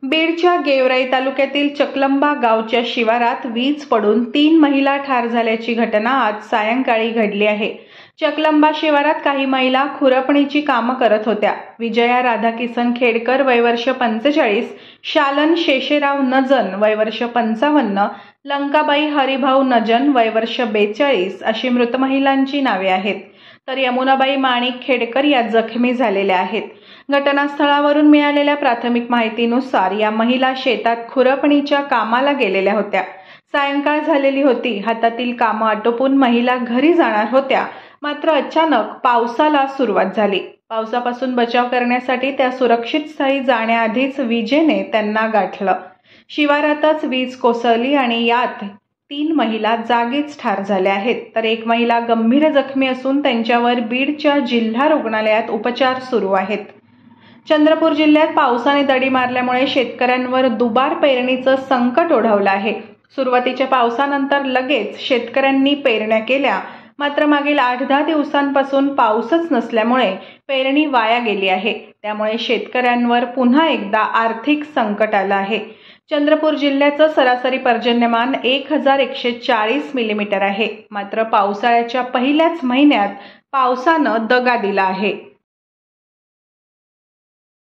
बीडच्या गेवराई तालुक्यातील चकलंबा गावच्या शिवारात वीज पडून 3 महिला ठार झाल्याची घटना आज सायंकाळी घडली आहे। चकलंबा शिवारात काही महिला खुरपणीची कामं करत होत्या। विजया राधाकिसन खेडकर वय वर्ष 45, शालन शेषेराव नजन वय वर्ष 55, लंकाबाई हरिभाऊ नजन वय वर्ष 42 अशी मृत महिलांची नावे आहेत। तर यमुनाबाई माणिक खेडकर या जखमी झालेल्या आहेत। घटनास्थळावरून मिळालेल्या प्राथमिक माहितीनुसार या महिला शेतात खुरपणीच्या कामाला गेलेल्या होत्या। सायंकाळ झालेली होती। हातातील कामं आटोपून महिला घरी जाणार होत्या, मात्र अचानक पावसाला सुरुवात झाली। पावसापासून बचाव करण्यासाठी त्या सुरक्षित स्थळी जाण्याआधीच विजेने त्यांना गाठलं। शिवारातच वीज कोसळली आणि यात 3 महिला जागीच ठार झाल्या आहेत, तर एक महिला गंभीर जखमी असून त्यांच्यावर बीडच्या जिल्हा रुग्णालयात उपचार सुरू आहेत। चंद्रपूर जिल्ह्यात पावसाने दडी मारल्यामुळे शेतकऱ्यांवर दुबार पेरणीचं संकट ओढवलं आहे। सुरुवातीच्या पावसानंतर लगेच शेतकऱ्यांनी पेरण्या केल्या, मात्र मागील 8-10 दिवसांपासून पाऊसच नसल्यामुळे पेरणी वाया गेली आहे। त्यामुळे शेतकऱ्यांवर पुन्हा एकदा आर्थिक संकट आलं आहे। चंद्रपूर जिल्ह्याचं सरासरी पर्जन्यमान 1140 मिलीमीटर आहे, मात्र पावसाळ्याच्या पहिल्याच महिन्यात पावसानं दगा दिला आहे।